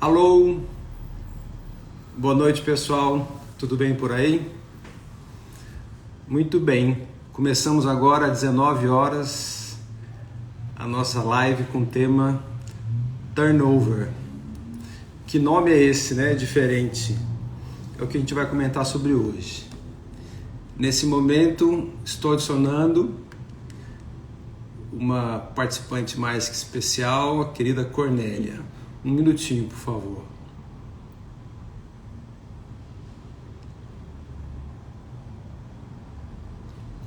Alô, boa noite pessoal, tudo bem por aí? Muito bem, começamos agora às 19 horas a nossa live com o tema Turnover. Que nome é esse, né? Diferente. É o que a gente vai comentar sobre hoje. Nesse momento, estou adicionando uma participante mais que especial, a querida Cornélia. Um minutinho, por favor.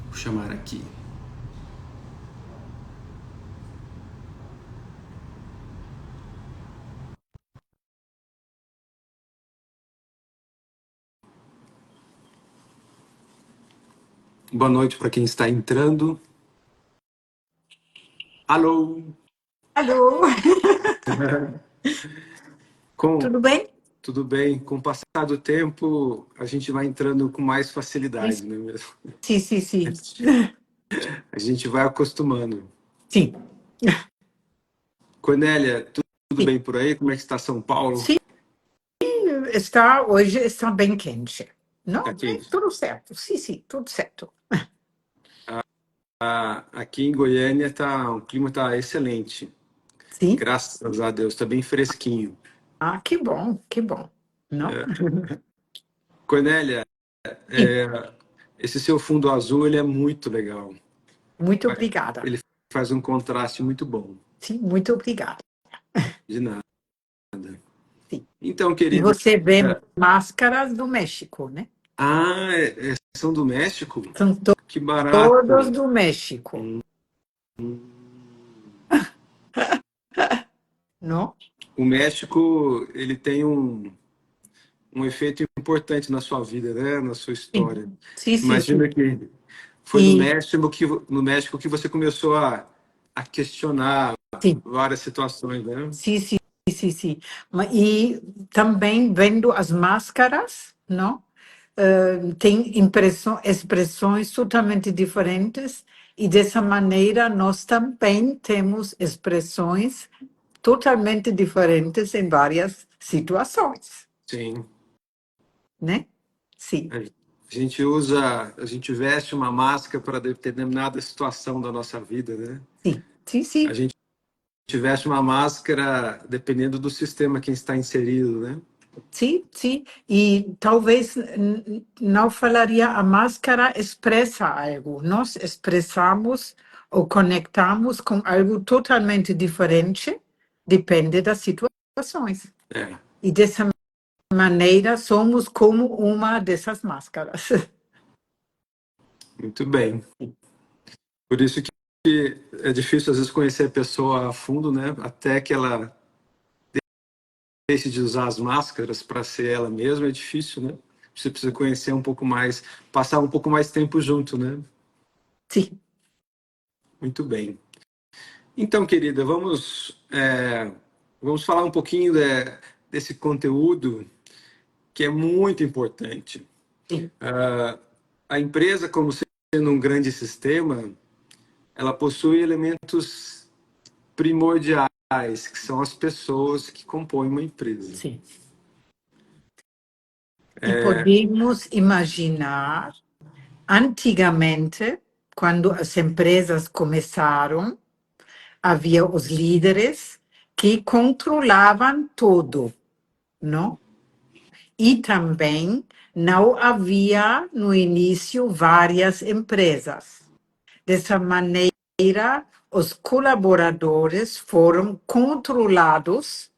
Vou chamar aqui. Boa noite para quem está entrando. Alô! Alô, Com, tudo bem? tudo bem, com o passar do tempo, a gente vai entrando com mais facilidade, não é mesmo? Sim, sim, sim. A gente vai acostumando. Sim, Cornélia, tudo sim. bem por aí? Como é que está São Paulo? Sim, hoje está bem quente. Tá Não, bem, quente. tudo certo. Sim, sim, tudo certo. Aqui em Goiânia o clima está excelente. Sim. Graças a Deus, está bem fresquinho. Ah, que bom, que bom. Não? Cornélia, Sim, esse seu fundo azul ele é muito legal. muito obrigada. Ele faz um contraste muito bom. Sim, muito obrigada. De nada. Sim. Então, E querida, você vê máscaras do México, né? são do México? São Que todos barato. do México, não? O México, ele tem um efeito importante na sua vida, né? Na sua Sim, história. sim, sim. Imagina Sim. que foi E, no México que você começou a questionar sim, várias situações, né? sim, sim, sim, sim. E também vendo as máscaras, não? Tem expressões totalmente diferentes, e dessa maneira nós também temos expressões totalmente diferentes em várias situações, Sim. né? Sim, A gente veste uma máscara para determinada situação da nossa vida, né? sim, sim, A sim. gente veste uma máscara dependendo do sistema que está inserido, né? Sim, sim, e talvez não falaria a máscara expressa algo. Nós expressamos ou conectamos com algo totalmente diferente, depende das situações. É, E dessa maneira somos como uma dessas máscaras. muito bem. Por isso que é difícil às vezes conhecer a pessoa a fundo, né? Até que ela deixe de usar as máscaras para ser ela mesma, é difícil, né? Você precisa conhecer um pouco mais, passar um pouco mais tempo junto, né? Sim, Muito bem. Então, querida, vamos falar um pouquinho desse conteúdo que é muito importante. sim, A empresa, como sendo um grande sistema, ela possui elementos primordiais, que são as pessoas que compõem uma empresa. sim. E podemos imaginar, antigamente, quando as empresas começaram, havia os líderes que controlavam tudo, não? E também não havia no início várias empresas. Dessa maneira, os colaboradores foram controlados,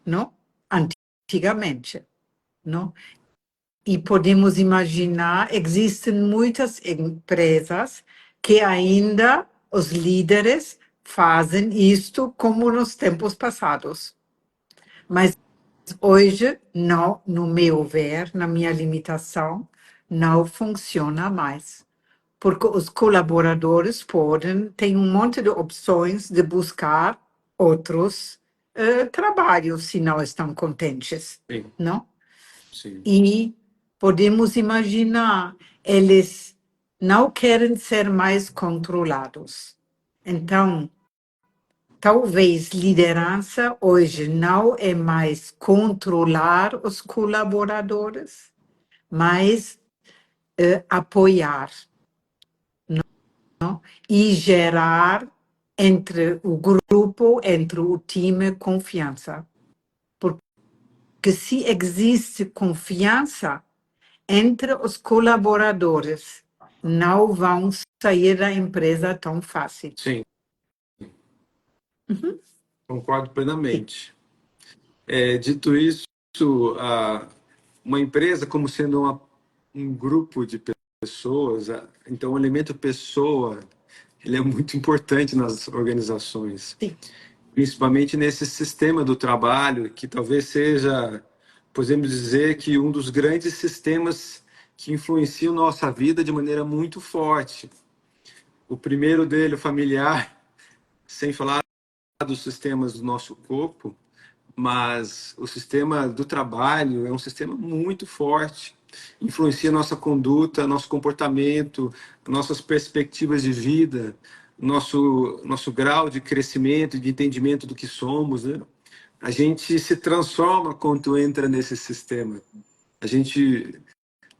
não? Antigamente, não? E podemos imaginar, existem muitas empresas que ainda os líderes fazem isto como nos tempos passados. Mas hoje, não, no meu ver, na minha limitação, não funciona mais. Porque os colaboradores podem, têm um monte de opções de buscar outros trabalhos se não estão contentes, Sim, não? sim. E podemos imaginar, eles não querem ser mais controlados. Então, talvez liderança hoje não é mais controlar os colaboradores, mas apoiar, não? E gerar entre o grupo, entre o time, confiança. Porque se existe confiança entre os colaboradores, não vão sair da empresa tão fácil. Sim, Uhum. concordo Sim, plenamente. Dito isso, uma empresa como sendo um grupo de pessoas, então o elemento pessoa, ele é muito importante nas organizações, sim, principalmente nesse sistema do trabalho, que talvez seja, podemos dizer que um dos grandes sistemas que influenciam nossa vida de maneira muito forte. O primeiro dele, o familiar, sem falar dos sistemas do nosso corpo, mas o sistema do trabalho é um sistema muito forte, influencia nossa conduta, nosso comportamento, nossas perspectivas de vida, nosso grau de crescimento e de entendimento do que somos, né? A gente se transforma quando entra nesse sistema. A gente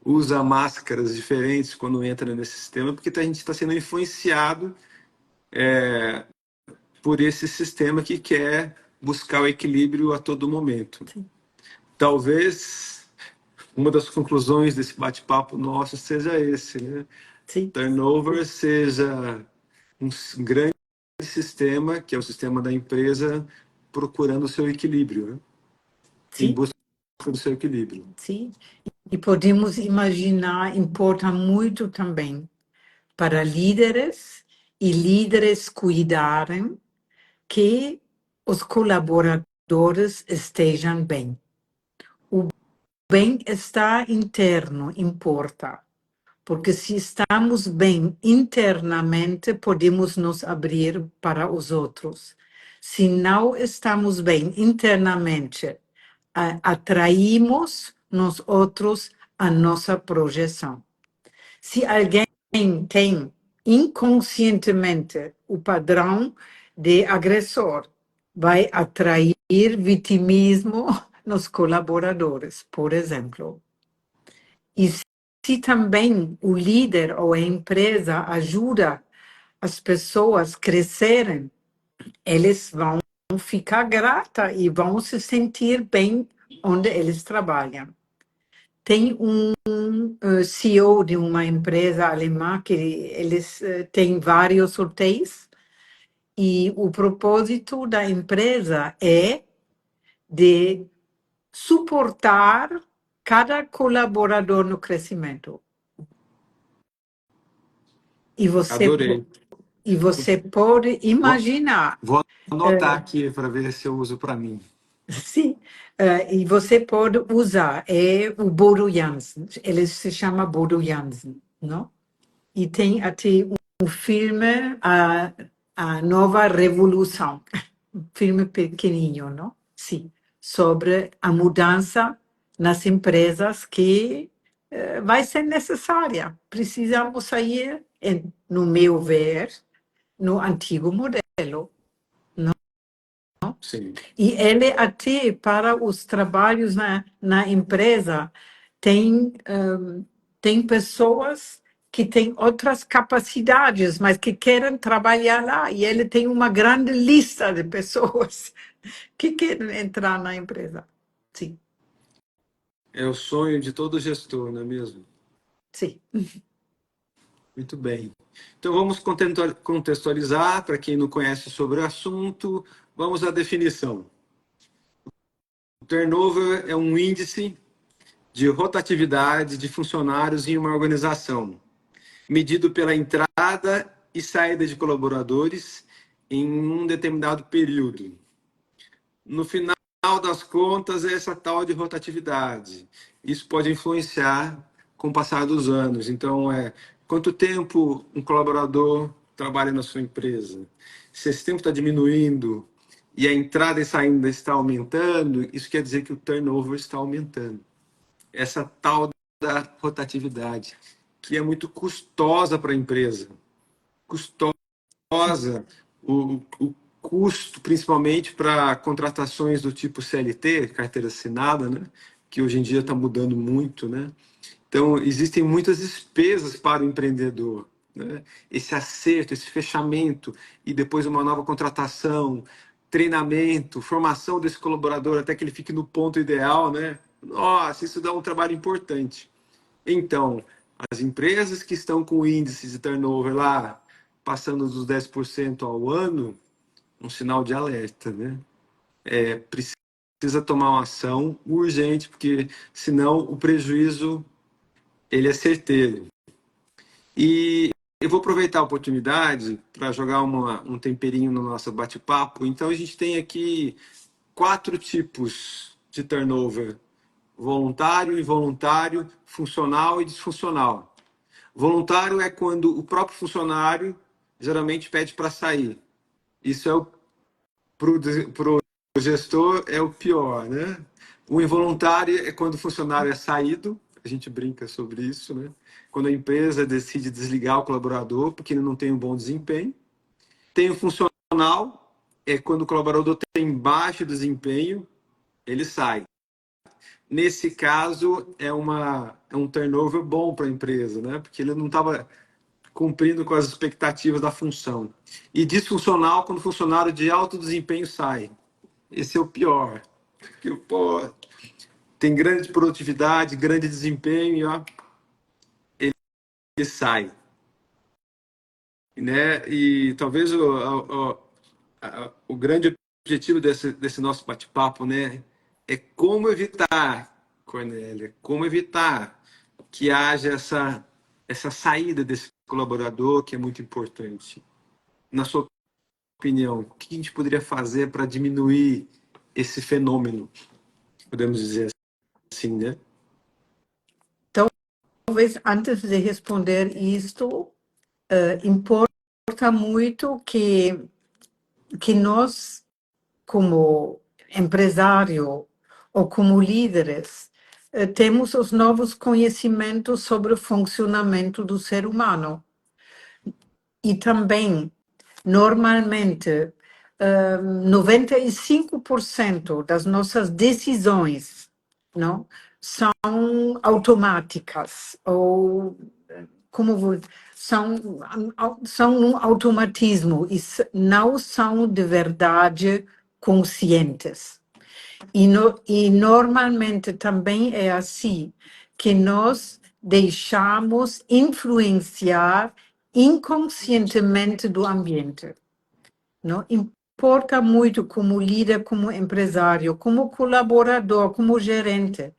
usa máscaras diferentes quando entra nesse sistema, porque a gente está sendo influenciado por esse sistema que quer buscar o equilíbrio a todo momento. sim, Talvez uma das conclusões desse bate-papo nosso seja esse, né? sim, Turnover seja um grande sistema, que é o sistema da empresa, procurando o seu equilíbrio, né? Em sim, busca do seu equilíbrio. sim. E podemos imaginar, importa muito também para líderes e líderes cuidarem que os colaboradores estejam bem. O bem-estar interno importa, porque se estamos bem internamente, podemos nos abrir para os outros. Se não estamos bem internamente, atraímos nos outros a nossa projeção. Se alguém tem inconscientemente o padrão de agressor, vai atrair vitimismo nos colaboradores, por exemplo. E se também o líder ou a empresa ajuda as pessoas a crescerem, eles vão ficar grata e vão se sentir bem onde eles trabalham. Tem um CEO de uma empresa alemã que eles têm vários hotéis e o propósito da empresa é de suportar cada colaborador no crescimento. E você, Adorei. e você pode Vou, imaginar, vou anotar aqui para ver se eu uso para mim. sim, e você pode usar, é o Bodo Jansen, ele se chama Bodo Jansen, não? E tem até um filme, a Nova Revolução, um filme pequenininho, não? Sim, sobre a mudança nas empresas que vai ser necessária. Precisamos sair, no meu ver, no antigo modelo. Sim. E ele até para os trabalhos na empresa tem pessoas que têm outras capacidades, mas que querem trabalhar lá. E ele tem uma grande lista de pessoas que querem entrar na empresa. Sim, É o sonho de todo gestor, não é mesmo? sim, Muito bem. Então vamos contextualizar para quem não conhece sobre o assunto. Vamos à definição. O turnover é um índice de rotatividade de funcionários em uma organização, medido pela entrada e saída de colaboradores em um determinado período. No final das contas, é essa tal de rotatividade. Isso pode influenciar com o passar dos anos. Então, quanto tempo um colaborador trabalha na sua empresa? Se esse tempo está diminuindo e a entrada e saída está aumentando, isso quer dizer que o turnover está aumentando. Essa tal da rotatividade, que é muito custosa para a empresa. Custosa. O custo, principalmente para contratações do tipo CLT, carteira assinada, né? Que hoje em dia está mudando muito, né? Então, existem muitas despesas para o empreendedor, né? Esse acerto, esse fechamento e depois uma nova contratação, treinamento, formação desse colaborador até que ele fique no ponto ideal, né? Nossa, isso dá um trabalho importante. Então, as empresas que estão com índices de turnover lá passando dos 10% ao ano, um sinal de alerta, né? Precisa tomar uma ação urgente, porque senão o prejuízo ele é certeiro. E eu vou aproveitar a oportunidade para jogar um temperinho no nosso bate-papo. Então, a gente tem aqui 4 tipos de turnover: voluntário, involuntário, funcional e disfuncional. Voluntário é quando o próprio funcionário geralmente pede para sair. Isso é para o gestor é o pior, né? O involuntário é quando o funcionário é saído, a gente brinca sobre isso, né? Quando a empresa decide desligar o colaborador porque ele não tem um bom desempenho. Tem o funcional, é quando o colaborador tem baixo desempenho, ele sai. Nesse caso, é um turnover bom para a empresa, né? Porque ele não estava cumprindo com as expectativas da função. E disfuncional, quando o funcionário de alto desempenho sai. Esse é o pior. Porque, pô, tem grande produtividade, grande desempenho, e ó, ele sai. Né? E talvez o grande objetivo desse nosso bate-papo, né, é como evitar, Cornélia, como evitar que haja essa saída desse colaborador, que é muito importante. Na sua opinião, o que a gente poderia fazer para diminuir esse fenômeno, podemos dizer assim, né? Talvez antes de responder isto, importa muito que nós, como empresário ou como líderes, temos os novos conhecimentos sobre o funcionamento do ser humano. E também, normalmente, 95% das nossas decisões, não, são automáticas ou como são um automatismo e não são de verdade conscientes. E normalmente também é assim que nós deixamos influenciar inconscientemente do ambiente. Não importa muito como líder, como empresário, como colaborador, como gerente,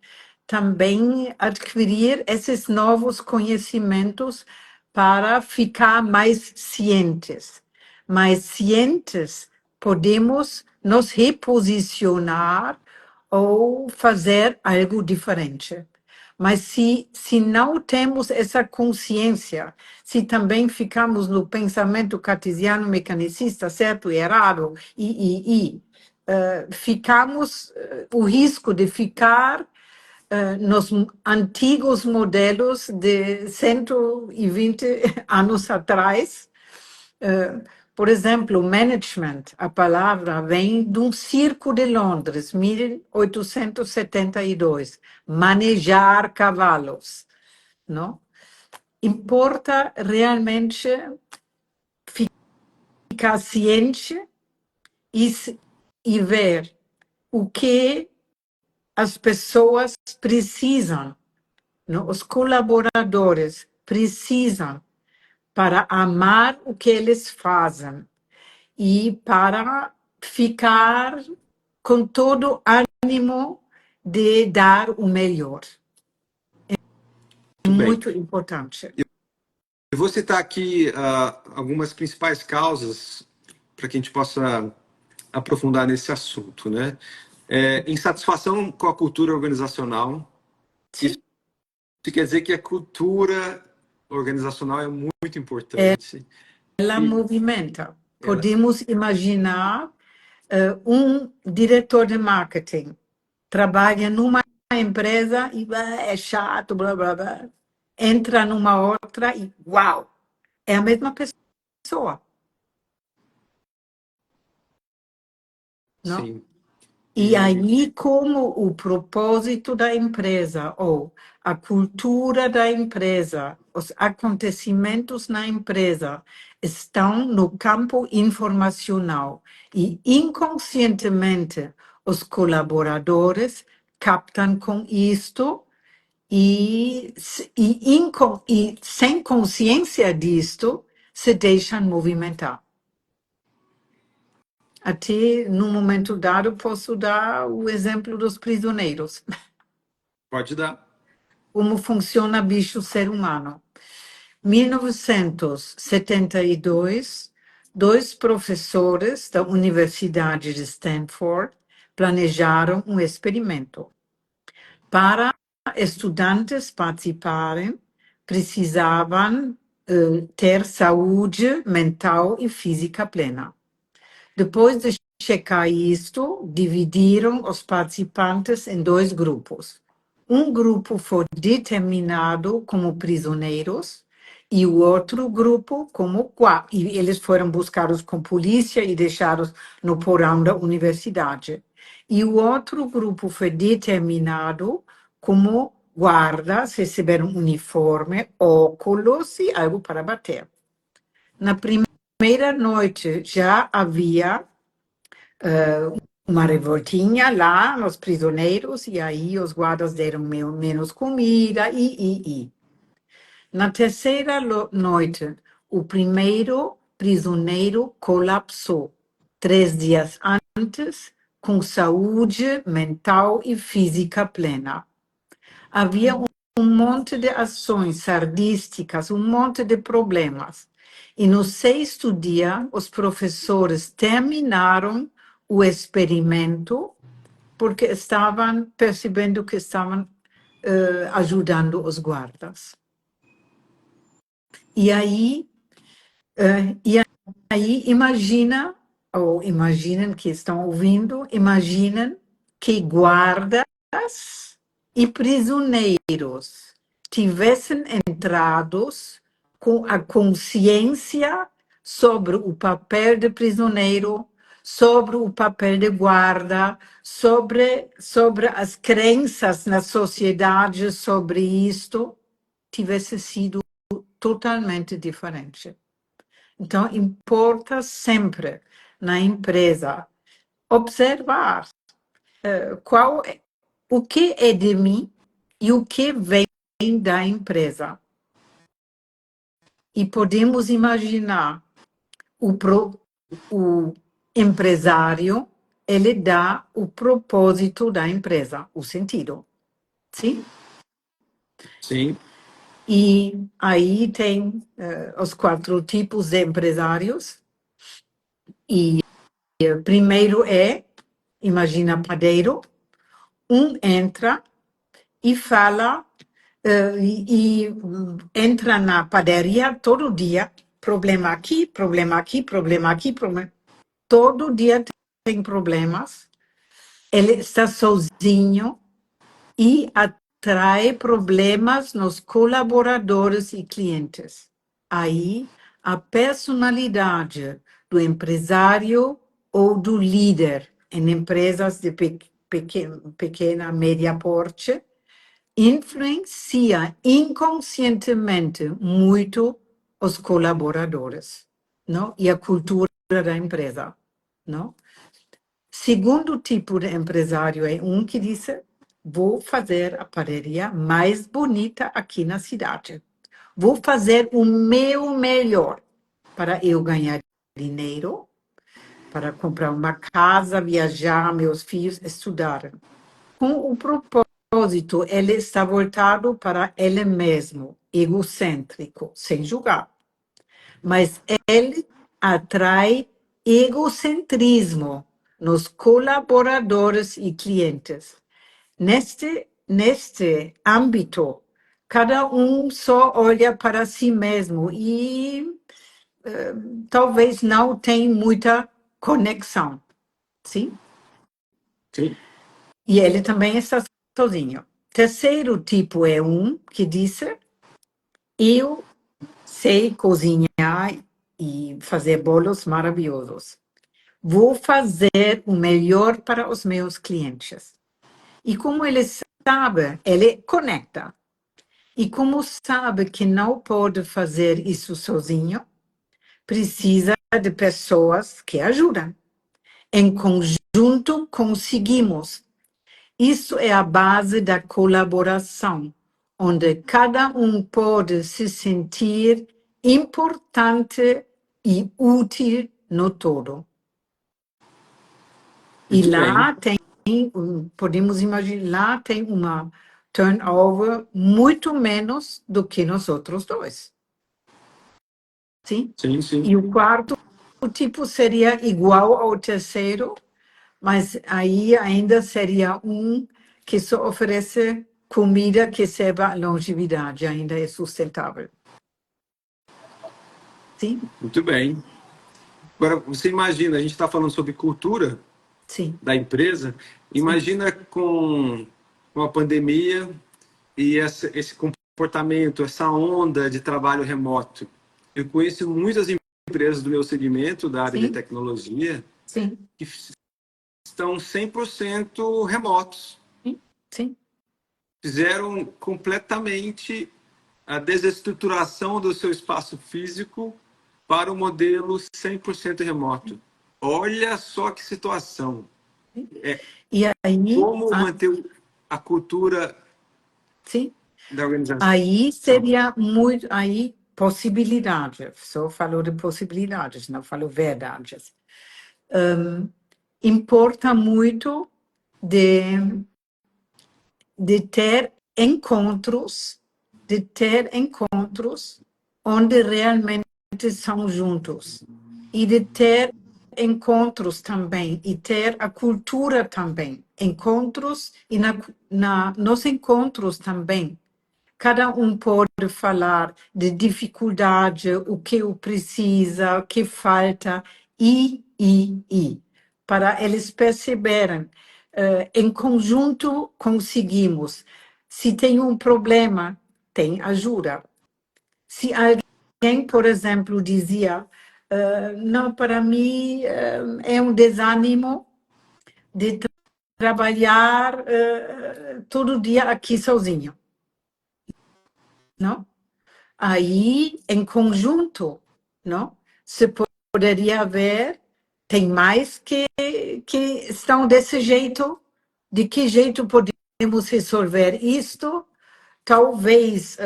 também adquirir esses novos conhecimentos para ficar mais cientes. Mais cientes, podemos nos reposicionar ou fazer algo diferente. Mas se não temos essa consciência, se também ficamos no pensamento cartesiano mecanicista, certo e errado, ficamos o risco de ficar nos antigos modelos de 120 anos atrás. Por exemplo, management, a palavra vem de um circo de Londres, 1872, manejar cavalos, não? Importa realmente ficar ciente e ver o que as pessoas precisam, não? Os colaboradores precisam para amar o que eles fazem e para ficar com todo ânimo de dar o melhor. É Muito bem. muito importante. Eu vou citar aqui algumas principais causas para que a gente possa aprofundar nesse assunto, né? Insatisfação com a cultura organizacional. Sim. Isso quer dizer que a cultura organizacional é muito importante. Ela E movimenta. ela, Podemos imaginar um diretor de marketing trabalha numa empresa e é chato, blá, blá, blá. Entra numa outra e uau, é a mesma pessoa. não? sim. E E aí, como o propósito da empresa, ou a cultura da empresa, os acontecimentos na empresa estão no campo informacional e inconscientemente os colaboradores captam com isto e sem consciência disto se deixam movimentar. Até no momento dado posso dar o exemplo dos prisioneiros. pode dar. Como funciona bicho ser humano. 1972, dois professores da Universidade de Stanford planejaram um experimento. Para estudantes participarem, precisavam ter saúde mental e física plena. Depois de checar isto, dividiram os participantes em dois grupos. Um grupo foi determinado como prisioneiros e o outro grupo como e eles foram buscados com polícia e deixados no porão da universidade. E o outro grupo foi determinado como guardas, receberam uniforme, óculos e algo para bater. Na primeira noite já havia uma revoltinha lá nos prisioneiros, e aí os guardas deram menos comida, e. Na terceira noite, o primeiro prisioneiro colapsou, 3 dias antes, com saúde mental e física plena. Havia um monte de ações sardísticas, um monte de problemas. E no sexto dia, os professores terminaram o experimento porque estavam percebendo que estavam ajudando os guardas. E aí, imagina, ou imaginem que estão ouvindo, imaginem que guardas e prisioneiros tivessem entrados com a consciência sobre o papel de prisioneiro, sobre o papel de guarda, sobre as crenças na sociedade sobre isto, tivesse sido totalmente diferente. Então, importa sempre na empresa observar o que é de mim e o que vem da empresa. E podemos imaginar o empresário, ele dá o propósito da empresa, o sentido. Sim? Sim, E aí tem os 4 tipos de empresários. E primeiro imagina padeiro, entra e fala, entra na padaria todo dia, problema aqui, problema aqui, problema aqui, problema. Todo dia tem problemas, ele está sozinho e atrai problemas nos colaboradores e clientes. Aí, a personalidade do empresário ou do líder em empresas de pequena, média porte influencia inconscientemente muito os colaboradores, não? E a cultura da empresa, não? Segundo tipo de empresário é que disse: vou fazer a padaria mais bonita aqui na cidade. Vou fazer o meu melhor para eu ganhar dinheiro, para comprar uma casa, viajar, meus filhos estudarem. Com o propósito, ele está voltado para ele mesmo, egocêntrico, sem julgar. Mas ele atrai egocentrismo nos colaboradores e clientes. Neste âmbito, cada só olha para si mesmo e talvez não tenha muita conexão, sim? sim, E ele também está sozinho. Terceiro tipo é que diz: eu sei cozinhar e fazer bolos maravilhosos. vou fazer o melhor para os meus clientes. E como ele sabe, ele conecta. E como sabe que não pode fazer isso sozinho, precisa de pessoas que ajudam. Em conjunto, conseguimos. Isso é a base da colaboração, onde cada um pode se sentir importante e útil no todo. E Muito bem. lá tem, podemos imaginar, lá tem uma turnover muito menos do que nós outros dois. Sim? Sim, sim. E o quarto tipo seria igual ao terceiro, mas aí ainda seria um que só oferece comida que serve à longevidade, ainda é sustentável. Sim? Muito bem. Agora, você imagina, a gente está falando sobre cultura Sim. da empresa, imagina com a pandemia e esse comportamento, essa onda de trabalho remoto. Eu conheço muitas empresas do meu segmento, da área de Sim. tecnologia, Sim. que estão 100% remotos. Sim. Fizeram completamente a desestruturação do seu espaço físico para o modelo 100% remoto. Olha só que situação. E aí, Como manter a cultura sim, da organização? aí seria muito, aí possibilidades, só falou de possibilidades, não falou verdades. Importa muito de ter encontros onde realmente são juntos e de ter encontros também e ter a cultura também, encontros e nos encontros também. Cada um pode falar de dificuldade, o que precisa, o que falta, para eles perceberem. Em conjunto, conseguimos. Se tem um problema, tem ajuda. Se alguém, por exemplo, dizia, não, para mim é um desânimo de trabalhar todo dia aqui sozinho, não? Aí, em conjunto, não? Se poderia ver, tem mais que estão desse jeito, de que jeito podemos resolver isto? Talvez,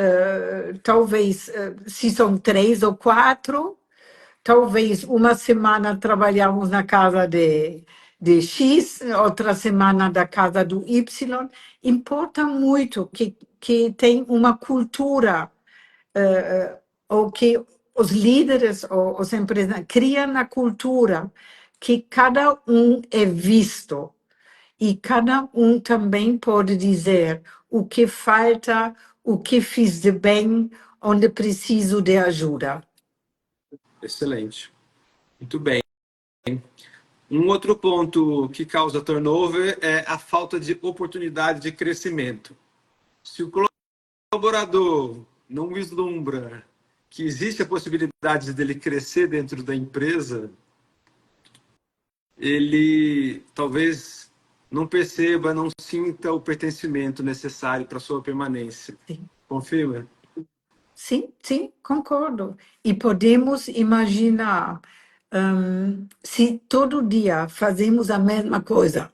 se são 3 ou 4, talvez uma semana trabalhamos na casa de X, outra semana da casa do Y. Importa muito que tem uma cultura ou que os líderes ou os empresários criam a cultura que cada um é visto e cada um também pode dizer o que falta, o que fiz de bem, onde preciso de ajuda. Excelente. Muito bem. Um outro ponto que causa turnover é a falta de oportunidade de crescimento. Se o colaborador não vislumbra que existe a possibilidade dele crescer dentro da empresa, ele talvez não perceba, não sinta o pertencimento necessário para a sua permanência. Sim. Confirma? Sim, concordo. E podemos imaginar, se todo dia fazemos a mesma coisa,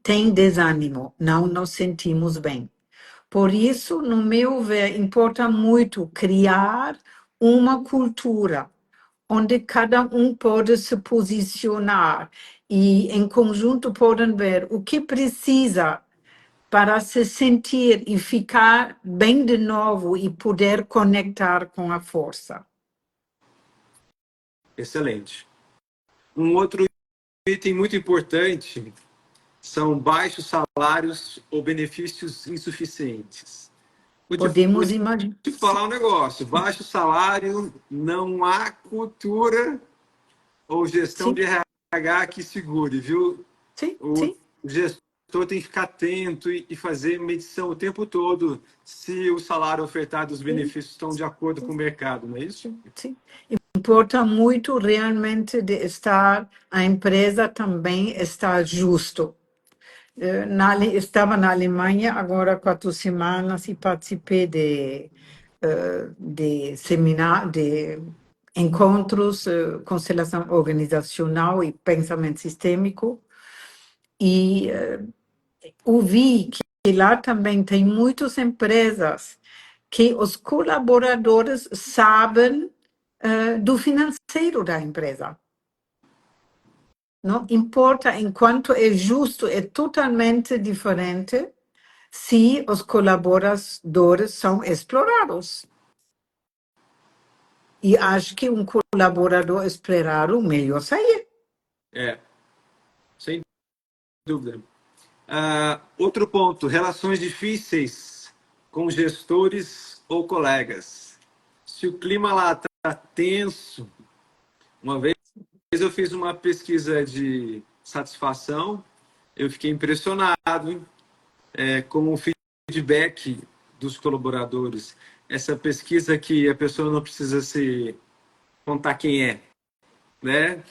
tem desânimo, não nos sentimos bem. Por isso, no meu ver, importa muito criar uma cultura onde cada um pode se posicionar e, em conjunto, podem ver o que precisa para se sentir e ficar bem de novo e poder conectar com a força. Excelente. Um outro item muito importante são baixos salários ou benefícios insuficientes. Vou Podemos imaginar. te falar um negócio: baixo salário, não há cultura ou gestão Sim, de RH que segure, viu? sim, O sim. gestor gestor tem que ficar atento e fazer medição o tempo todo se o salário ofertado e os benefícios estão de acordo com o mercado, não é isso? Sim. Importa muito realmente de estar, a empresa também está justo. Estava na Alemanha agora 4 semanas e participei de seminários, de encontros, constelação organizacional e pensamento sistêmico, e ouvi que lá também tem muitas empresas que os colaboradores sabem do financeiro da empresa. Não importa enquanto é justo, é totalmente diferente se os colaboradores são explorados. E acho que colaborador explorado melhor sair. Sem dúvida. Outro ponto, relações difíceis com gestores ou colegas. Se o clima lá está tenso, uma vez eu fiz uma pesquisa de satisfação, eu fiquei impressionado com o feedback dos colaboradores. Essa pesquisa que a pessoa não precisa se contar quem é, né?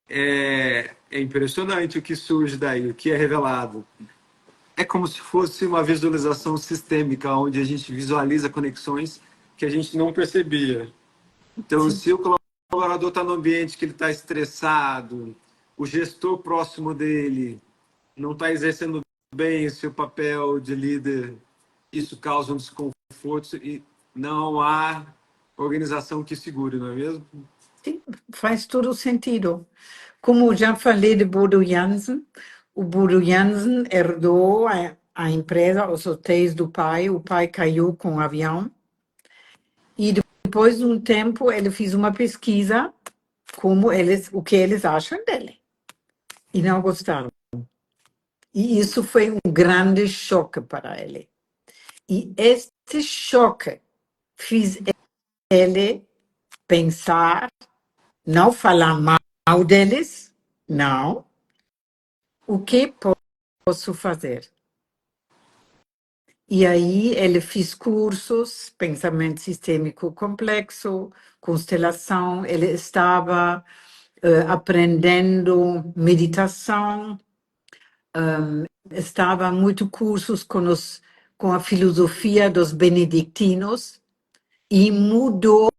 É impressionante o que surge daí, o que é revelado. É como se fosse uma visualização sistêmica, onde a gente visualiza conexões que a gente não percebia. Então, Sim. se o colaborador está no ambiente que ele está estressado, o gestor próximo dele não está exercendo bem o seu papel de líder, isso causa um desconforto e não há organização que segure, não é mesmo? Sim, faz todo sentido. Como já falei de Bodo Jansen, o Bodo Jansen herdou a empresa, os hotéis do pai. O pai caiu com o avião. E depois de um tempo, ele fez uma pesquisa o que eles acham dele. E não gostaram. E isso foi um grande choque para ele. E este choque fez ele pensar, não falar mal deles, não. O que posso fazer? E aí ele fez cursos, pensamento sistêmico complexo, constelação, ele estava aprendendo meditação, estava muito cursos com a filosofia dos benedictinos e mudou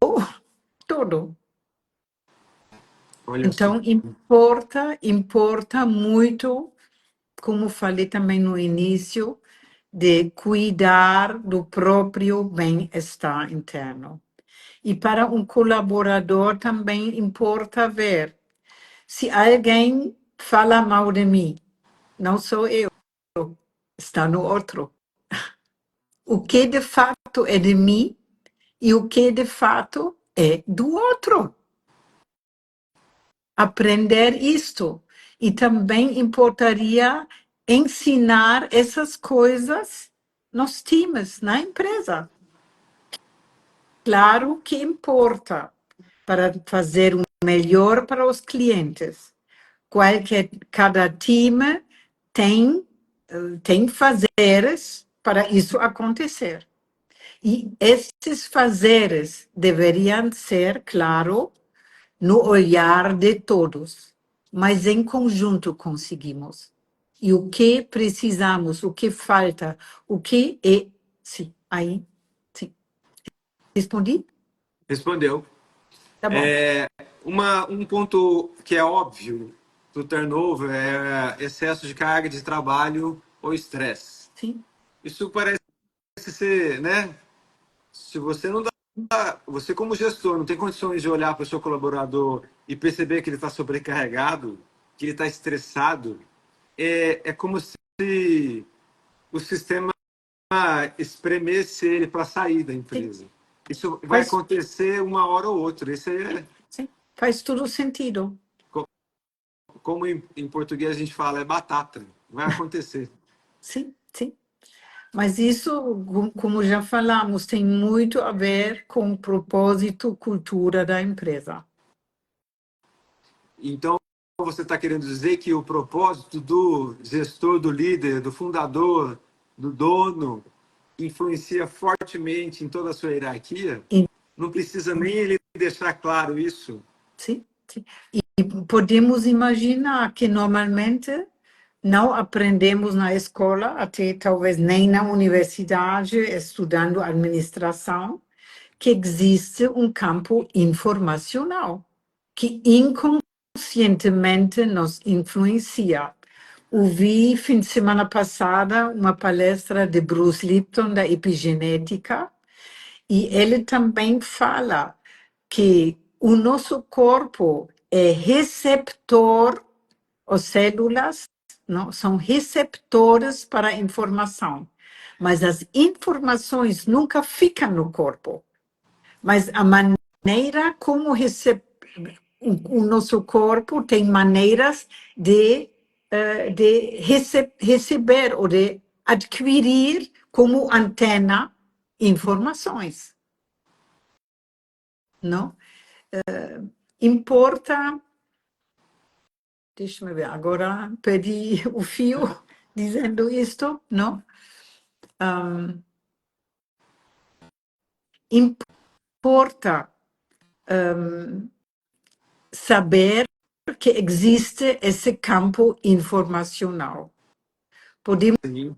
tudo. Olha só. Então, importa muito, como falei também no início, de cuidar do próprio bem-estar interno. E para um colaborador também importa ver se alguém fala mal de mim, não sou eu, está no outro. O que de fato é de mim e o que de fato é do outro. Aprender isto. E também importaria ensinar essas coisas nos times, na empresa. Claro que importa para fazer o melhor para os clientes. Cada time tem fazeres para isso acontecer. E esses fazeres deveriam ser, claro, no olhar de todos, mas em conjunto conseguimos. E o que precisamos, o que falta, o que é. Sim, aí, sim. Respondi? Respondeu. Tá bom. Um ponto que é óbvio do turnover é excesso de carga de trabalho ou estresse. Sim, Isso parece ser, né? Se você não dá, você como gestor não tem condições de olhar para o seu colaborador e perceber que ele está sobrecarregado, que ele está estressado, é como se o sistema espremesse ele para sair da sim. empresa. Isso vai Faz, acontecer uma hora ou outra. Isso sim. Faz todo sentido. como em português a gente fala, é batata. Vai acontecer. Sim, sim. Mas isso, como já falamos, tem muito a ver com o propósito, cultura da empresa. Então, você está querendo dizer que o propósito do gestor, do líder, do fundador, do dono, influencia fortemente em toda a sua hierarquia? E, Não precisa nem ele deixar claro isso. sim, sim. E podemos imaginar que normalmente não aprendemos na escola, até talvez nem na universidade, estudando administração, que existe um campo informacional que inconscientemente nos influencia. Ouvi, fim de semana passada, uma palestra de Bruce Lipton, da epigenética, e ele também fala que o nosso corpo é receptor, as células não, são receptores para a informação, mas as informações nunca ficam no corpo. Mas a maneira como o nosso corpo tem maneiras de receber ou de adquirir como antena informações, não? Importa, deixa-me ver, agora perdi o fio dizendo isto, não? Importa saber que existe esse campo informacional. Podemos Sim.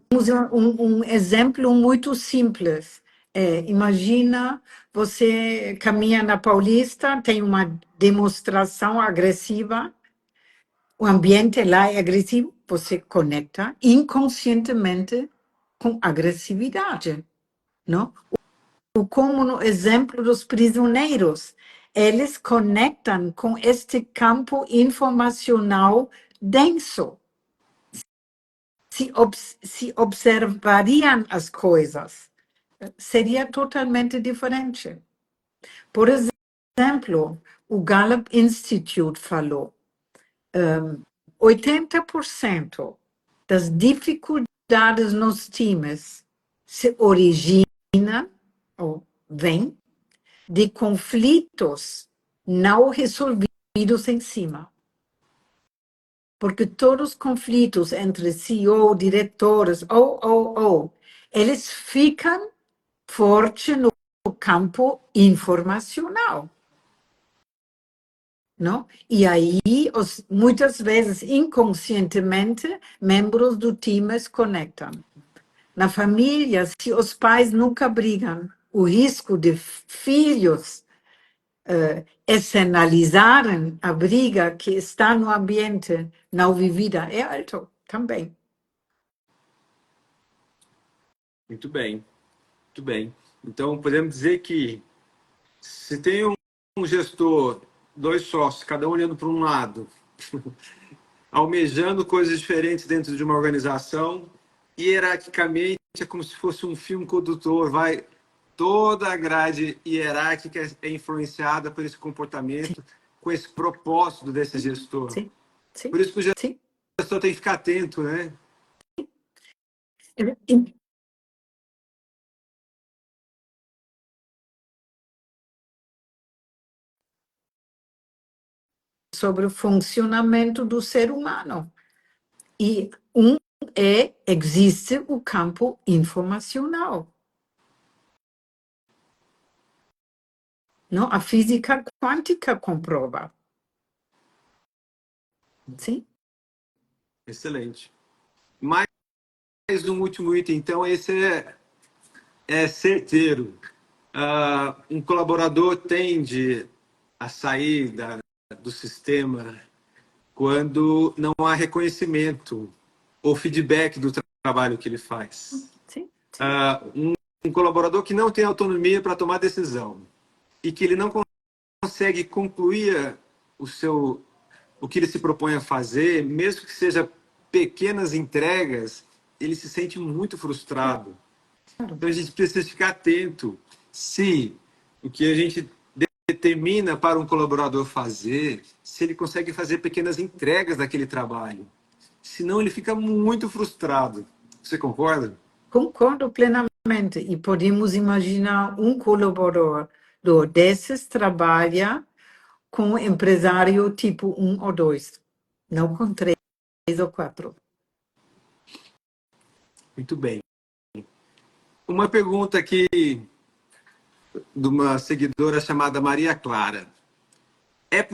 um exemplo muito simples. Imagina você caminha na Paulista, tem uma demonstração agressiva, o ambiente lá é agressivo, você conecta inconscientemente com agressividade, não? Como no exemplo dos prisioneiros, eles conectam com este campo informacional denso. Se observariam as coisas, seria totalmente diferente. Por exemplo, o Gallup Institute falou, 80% das dificuldades nos times se originam ou vêm de conflitos não resolvidos em cima. Porque todos os conflitos entre CEO, diretores, eles ficam fortes no campo informacional. Não? E aí, muitas vezes, inconscientemente, membros do time se conectam. Na família, se os pais nunca brigam, o risco de filhos externalizarem a briga que está no ambiente não vivida é alto também. Muito bem, muito bem. Então, podemos dizer que se tem um gestor, dois sócios, cada um olhando para um lado, almejando coisas diferentes dentro de uma organização, hierarquicamente é como se fosse um filme condutor, vai toda a grade hierárquica é influenciada por esse comportamento, Sim, com esse propósito desse gestor. sim, sim, Por isso que o sim. gestor tem que ficar atento, né? E sobre o funcionamento do ser humano. E existe o campo informacional. Não? A física quântica comprova. Sim? Excelente. Mais um último item, então, esse é certeiro. Um colaborador tende a sair do sistema quando não há reconhecimento ou feedback do trabalho que ele faz. Sim, sim. Um colaborador que não tem autonomia para tomar decisão e que ele não consegue concluir o que ele se propõe a fazer, mesmo que seja pequenas entregas, ele se sente muito frustrado. Então a gente precisa ficar atento se o que a gente determina para um colaborador fazer, se ele consegue fazer pequenas entregas daquele trabalho. Senão ele fica muito frustrado. Você concorda? Concordo plenamente. E podemos imaginar um colaborador desses trabalha com um empresário tipo 1 ou 2. não com 3 ou 4. Muito bem. Uma pergunta aqui de uma seguidora chamada Maria Clara. É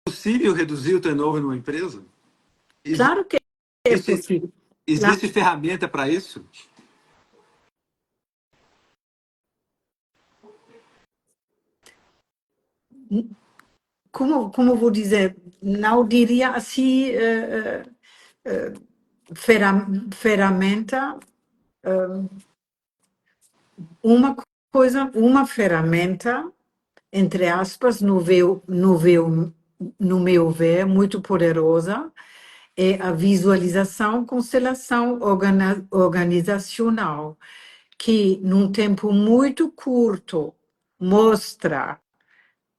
possível reduzir o turnover numa empresa? Claro que é Existe, possível. existe ferramenta para isso? Como vou dizer, não diria assim, ferramenta, uma ferramenta, entre aspas, no meu ver, muito poderosa, é a visualização, constelação organizacional, que num tempo muito curto mostra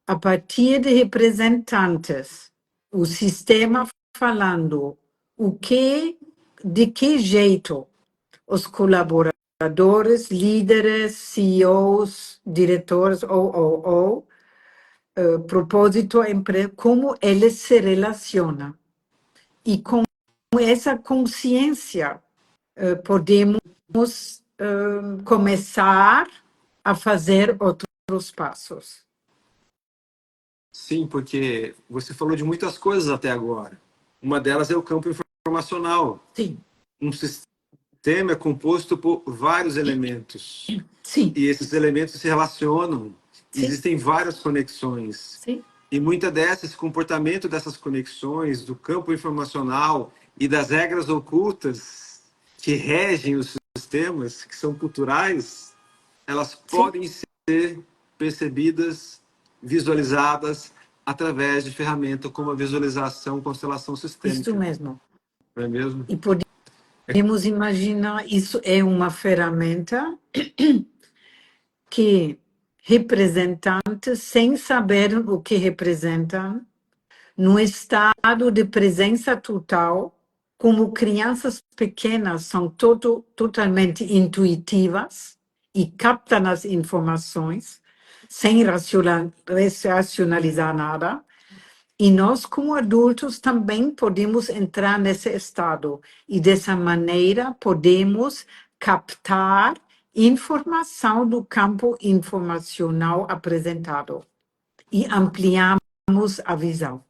a partir de representantes, o sistema falando de que jeito os colaboradores, líderes, CEOs, diretores, propósito, como eles se relacionam. E com essa consciência, podemos começar a fazer outros passos. Sim, porque você falou de muitas coisas até agora. Uma delas é o campo informacional. Sim. Um sistema é composto por vários elementos. Sim. E esses elementos se relacionam. Sim. Existem várias conexões. Sim. E muita dessas, comportamento dessas conexões, do campo informacional e das regras ocultas que regem os sistemas, que são culturais, elas podem ser percebidas, visualizadas através de ferramentas como a visualização, constelação sistêmica. Isso mesmo. Não é mesmo? E podemos imaginar, isso é uma ferramenta que representantes, sem saber o que representam, no estado de presença total, como crianças pequenas são totalmente intuitivas e captam as informações, sem racionalizar nada. E nós, como adultos, também podemos entrar nesse estado. E dessa maneira, podemos captar informação do campo informacional apresentado e ampliamos a visão.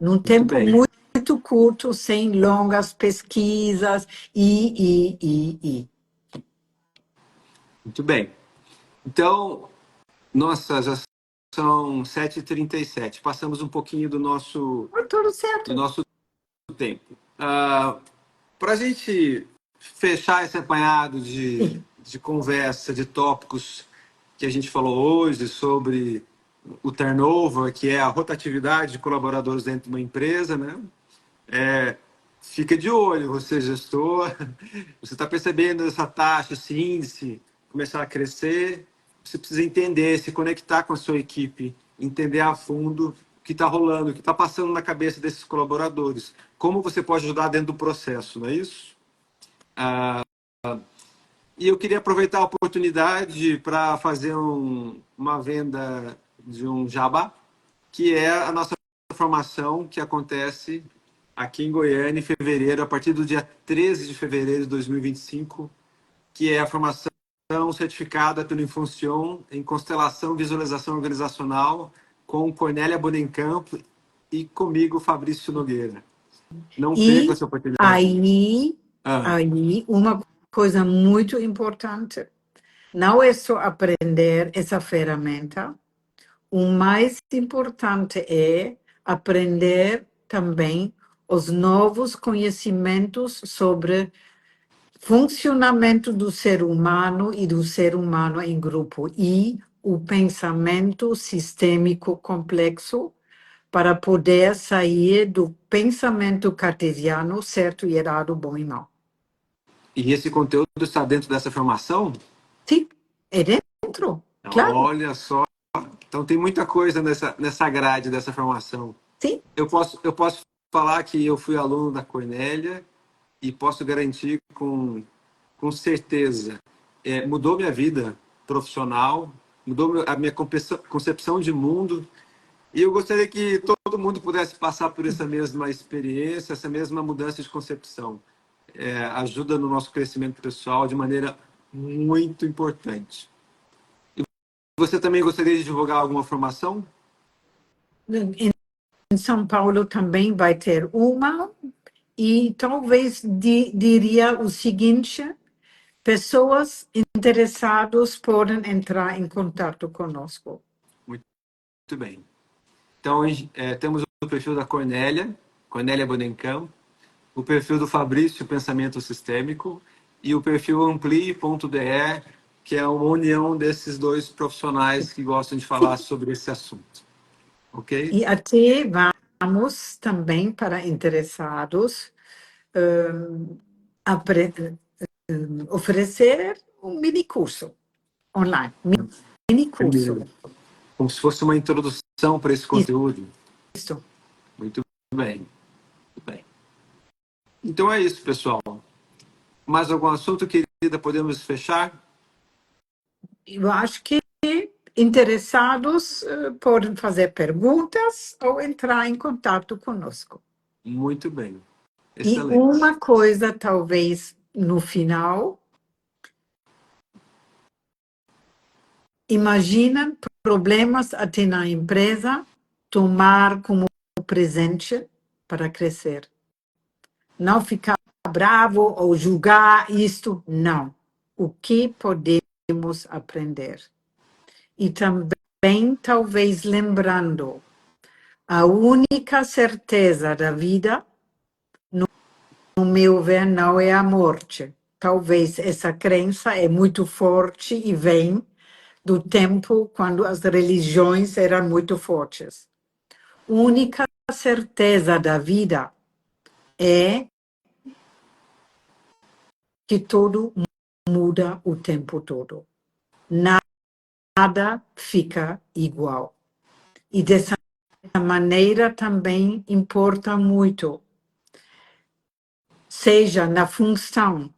Num tempo muito curto, sem longas pesquisas Muito bem. Então, nossa, já são 7h37. Passamos um pouquinho do nosso, tudo certo. do nosso tempo. Para a gente fechar esse apanhado de conversa, de tópicos que a gente falou hoje sobre o turnover, que é a rotatividade de colaboradores dentro de uma empresa, né? Fica de olho, você gestor, você está percebendo essa taxa, esse índice começar a crescer, você precisa entender, se conectar com a sua equipe, entender a fundo o que está rolando, o que está passando na cabeça desses colaboradores, como você pode ajudar dentro do processo, não é isso? E eu queria aproveitar a oportunidade para fazer uma venda de um jabá, que é a nossa formação que acontece aqui em Goiânia em fevereiro, a partir do dia 13 de fevereiro de 2025, que é a formação certificada pelo Infuncion em Constelação e Visualização Organizacional, com Cornélia Bonencampo e comigo, Fabrício Nogueira. Não perca essa oportunidade. Aí, uma coisa muito importante, não é só aprender essa ferramenta, o mais importante é aprender também os novos conhecimentos sobre funcionamento do ser humano e do ser humano em grupo e o pensamento sistêmico complexo para poder sair do pensamento cartesiano, certo e errado, bom e mal. E esse conteúdo está dentro dessa formação? Sim, é dentro, claro. Olha só. Então tem muita coisa nessa grade dessa formação. Sim. Eu posso falar que eu fui aluno da Cornélia e posso garantir com certeza, mudou minha vida profissional, mudou a minha concepção de mundo, e eu gostaria que todo mundo pudesse passar por essa mesma experiência, essa mesma mudança de concepção. Ajuda no nosso crescimento pessoal de maneira muito importante. E você também gostaria de divulgar alguma formação? Em São Paulo também vai ter uma, e talvez diria o seguinte: pessoas interessadas podem entrar em contato conosco. Muito bem. Então, temos o perfil da Cornélia Bonencamp, o perfil do Fabrício, Pensamento Sistêmico, e o perfil Ampli.de, que é uma união desses dois profissionais que gostam de falar sobre esse assunto. Ok? E até vamos também para interessados oferecer um mini curso online. Mini curso. Como se fosse uma introdução para esse conteúdo. Isso. Muito bem. Muito bem. Então é isso, pessoal. Mais algum assunto, querida? Podemos fechar? Eu acho que interessados podem fazer perguntas ou entrar em contato conosco. Muito bem. Excelente. E Excelente. uma coisa, talvez, no final, imagina problemas até na empresa, tomar como presente para crescer. Não ficar bravo ou julgar isto, não. O que podemos aprender? E também, talvez, lembrando, a única certeza da vida, no meu ver, não é a morte. Talvez essa crença é muito forte e vem do tempo quando as religiões eram muito fortes. A única certeza da vida é que tudo muda o tempo todo. Nada fica igual. E dessa maneira também importa muito, seja na função,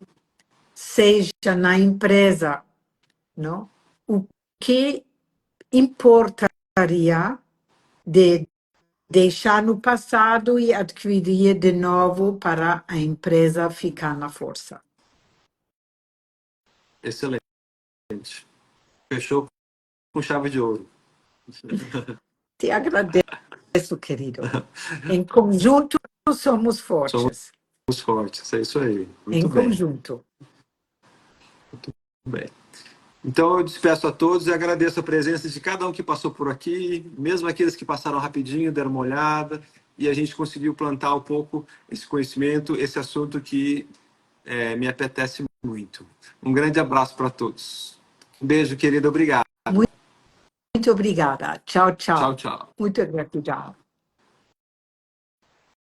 seja na empresa, não? O que importaria de deixar no passado e adquirir de novo para a empresa ficar na força. Excelente. Fechou com chave de ouro. Te agradeço, querido. Em conjunto, somos fortes. Somos fortes, é isso aí. Muito em bem. conjunto. Muito bem. Então, eu despeço a todos e agradeço a presença de cada um que passou por aqui, mesmo aqueles que passaram rapidinho, deram uma olhada, e a gente conseguiu plantar um pouco esse conhecimento, esse assunto que me apetece muito. Um grande abraço para todos. Um beijo, querida. Obrigado. Muito obrigada. Tchau, tchau. Tchau, tchau. Muito gratidão.